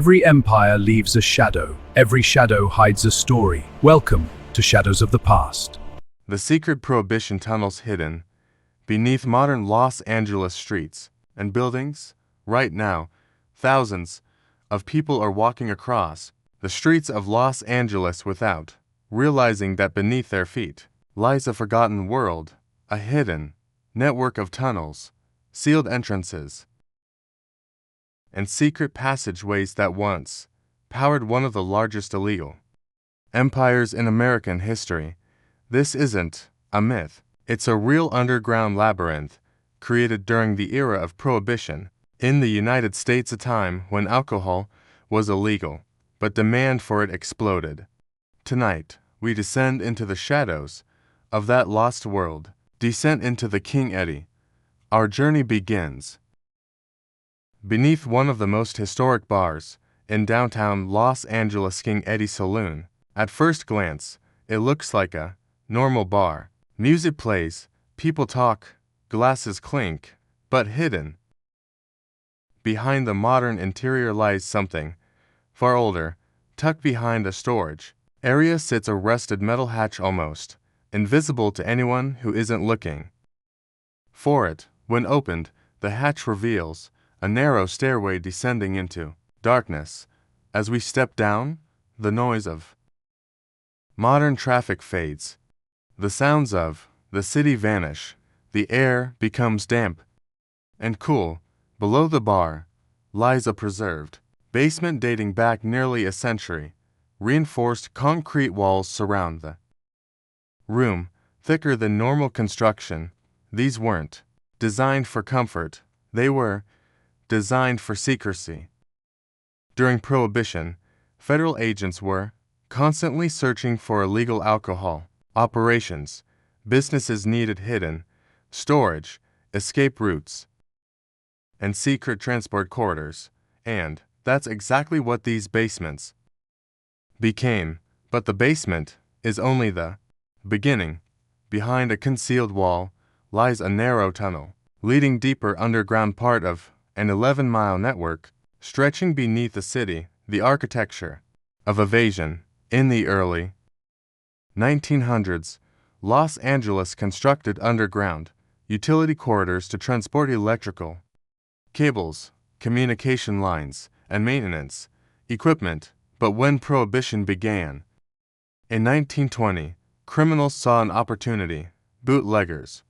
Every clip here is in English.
Every empire leaves a shadow. Every shadow hides a story. Welcome to Shadows of the Past. The secret Prohibition tunnels hidden beneath modern Los Angeles streets and buildings. Right now, thousands of people are walking across the streets of Los Angeles without realizing that beneath their feet lies a forgotten world, a hidden network of tunnels, sealed entrances, and secret passageways that once powered one of the largest illegal empires in American history. This isn't a myth. It's a real underground labyrinth created during the era of Prohibition in the United States, a time when alcohol was illegal, but demand for it exploded. Tonight, we descend into the shadows of that lost world, descent into the King Eddie. Our journey begins beneath one of the most historic bars in downtown Los Angeles, King Eddie Saloon. At first glance, it looks like a normal bar. Music plays, people talk, glasses clink, but hidden behind the modern interior lies something far older. Tucked behind a storage area sits a rusted metal hatch, almost invisible to anyone who isn't looking for it. When opened, the hatch reveals a narrow stairway descending into darkness. As we step down, the noise of modern traffic fades. The sounds of the city vanish. The air becomes damp and cool. Below the bar lies a preserved basement dating back nearly a century. Reinforced concrete walls surround the room, thicker than normal construction. These weren't designed for comfort, they were designed for secrecy. During Prohibition, federal agents were constantly searching for illegal alcohol operations. Businesses needed hidden storage, escape routes, and secret transport corridors. And that's exactly what these basements became. But the basement is only the beginning. Behind a concealed wall lies a narrow tunnel leading deeper underground, part of an 11-mile network stretching beneath the city. The architecture of evasion. In the early 1900s, Los Angeles constructed underground utility corridors to transport electrical cables, communication lines, and maintenance equipment. But when Prohibition began in 1920, criminals saw an opportunity. Bootleggers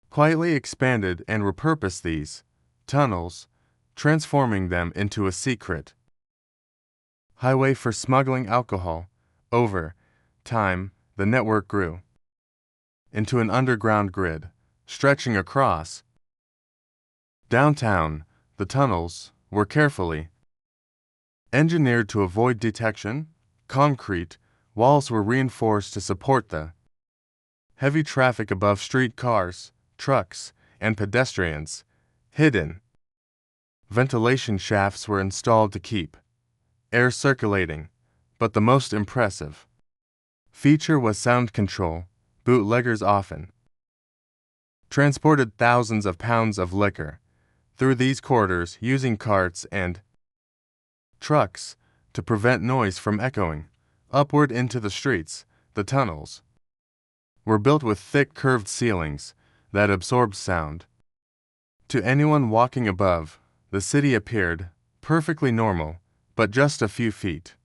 quietly expanded and repurposed these tunnels, transforming them into a secret highway for smuggling alcohol. Over time, the network grew into an underground grid stretching across downtown. The tunnels were carefully engineered to avoid detection. Concrete walls were reinforced to support the heavy traffic above street cars, trucks, and pedestrians. Hidden ventilation shafts were installed to keep air circulating. But the most impressive feature was sound control. Bootleggers often transported thousands of pounds of liquor through these corridors using carts and trucks to prevent noise from echoing upward into the streets. The tunnels were built with thick curved ceilings that absorbed sound. To anyone walking above, the city appeared perfectly normal, but just a few feet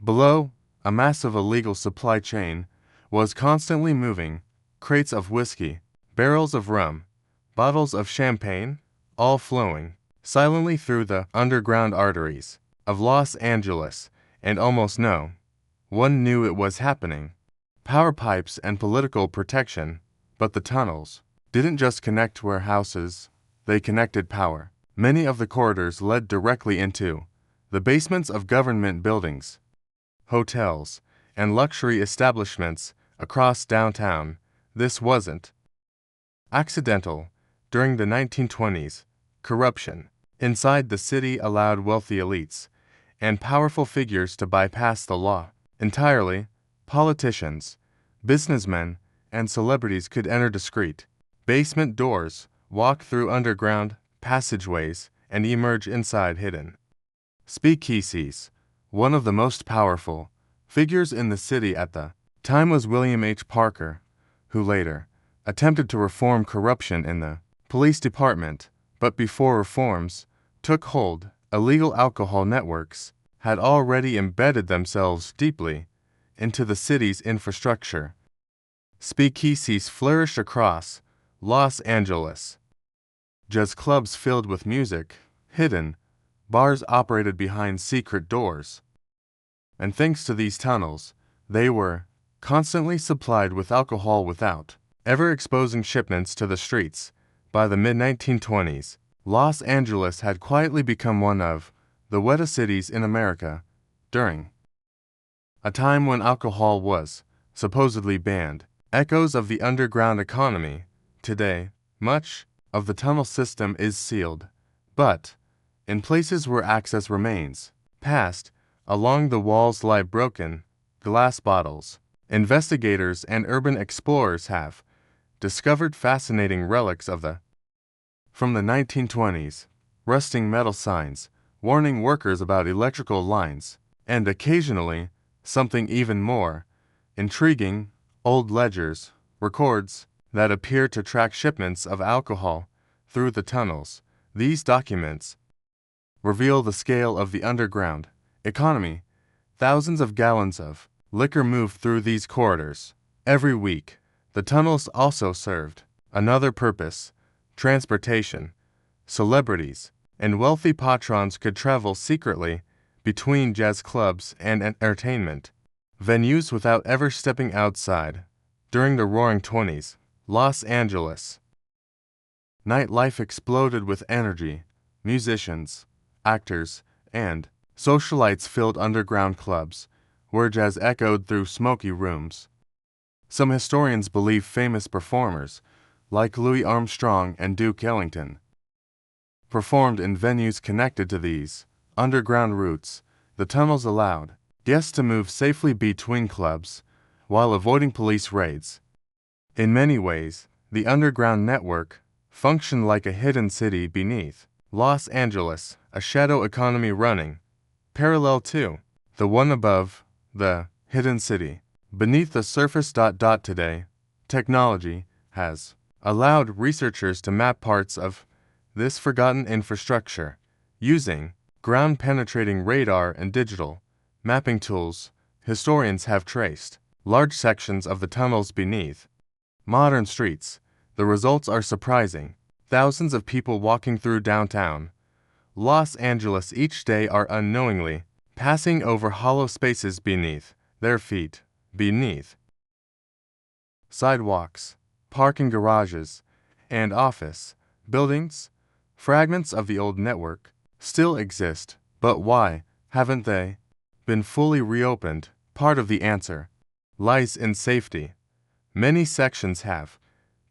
below, a massive illegal supply chain was constantly moving. Crates of whiskey, barrels of rum, bottles of champagne, all flowing silently through the underground arteries of Los Angeles, and almost no one knew it was happening. Power pipes and political protection. But the tunnels didn't just connect warehouses, they connected power. Many of the corridors led directly into the basements of government buildings, hotels, and luxury establishments across downtown. This wasn't accidental. During the 1920s, corruption inside the city allowed wealthy elites and powerful figures to bypass the law entirely. Politicians, businessmen, and celebrities could enter discreet basement doors, walk through underground passageways, and emerge inside hidden Speakeasies. One of the most powerful figures in the city at the time was William H. Parker, who later attempted to reform corruption in the police department, but before reforms took hold, illegal alcohol networks had already embedded themselves deeply into the city's infrastructure. Speakeasies flourished across Los Angeles. Jazz clubs filled with music, hidden bars operated behind secret doors. And thanks to these tunnels, they were constantly supplied with alcohol without ever exposing shipments to the streets. By the mid-1920s, Los Angeles had quietly become one of the wettest cities in America during a time when alcohol was supposedly banned. Echoes of the underground economy. Today, much of the tunnel system is sealed, but in places where access remains, past, along the walls lie broken glass bottles. Investigators and urban explorers have discovered fascinating relics of the from the 1920s, rusting metal signs warning workers about electrical lines, and occasionally, something even more intriguing, old ledgers, records that appear to track shipments of alcohol through the tunnels. These documents reveal the scale of the underground economy. Thousands of gallons of liquor move through these corridors every week. The tunnels also served another purpose: transportation. Celebrities and wealthy patrons could travel secretly between jazz clubs and entertainment venues without ever stepping outside. During the Roaring '20s, Los Angeles nightlife exploded with energy. Musicians, actors, and socialites filled underground clubs, where jazz echoed through smoky rooms. Some historians believe famous performers, like Louis Armstrong and Duke Ellington, performed in venues connected to these underground routes. The tunnels allowed guests to move safely between clubs while avoiding police raids. In many ways, the underground network functioned like a hidden city beneath Los Angeles, a shadow economy running parallel to the one above the hidden city. Beneath the surface. Today, technology has allowed researchers to map parts of this forgotten infrastructure. Using ground-penetrating radar and digital mapping tools, historians have traced large sections of the tunnels beneath modern streets. The results are surprising. Thousands of people walking through downtown Los Angeles each day are unknowingly passing over hollow spaces beneath their feet. Beneath sidewalks, parking garages, and office buildings, fragments of the old network still exist. But why haven't they been fully reopened? Part of the answer lies in safety. Many sections have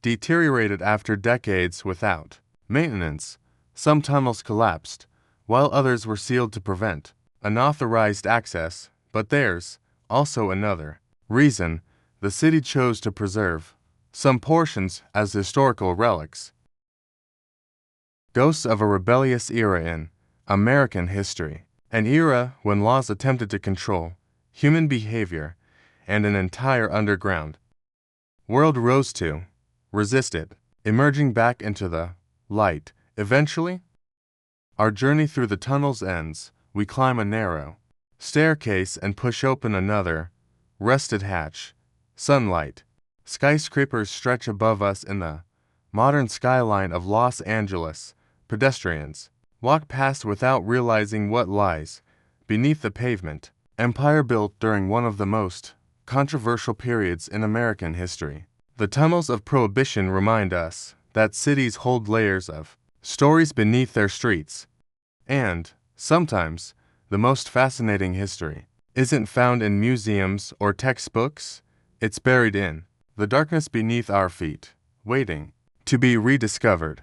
deteriorated after decades without maintenance. Some tunnels collapsed, while others were sealed to prevent unauthorized access. But there's also another reason the city chose to preserve some portions as historical relics. Ghosts of a rebellious era in American history, an era when laws attempted to control human behavior and an entire underground world rose to resist it, emerging back into the light. Eventually, our journey through the tunnels ends. We climb a narrow staircase and push open another rusted hatch. Sunlight, skyscrapers stretch above us in the modern skyline of Los Angeles. Pedestrians walk past without realizing what lies beneath the pavement. Empire built during one of the most controversial periods in American history. The tunnels of Prohibition remind us that cities hold layers of stories beneath their streets. And, sometimes, the most fascinating history isn't found in museums or textbooks. It's buried in the darkness beneath our feet, waiting to be rediscovered.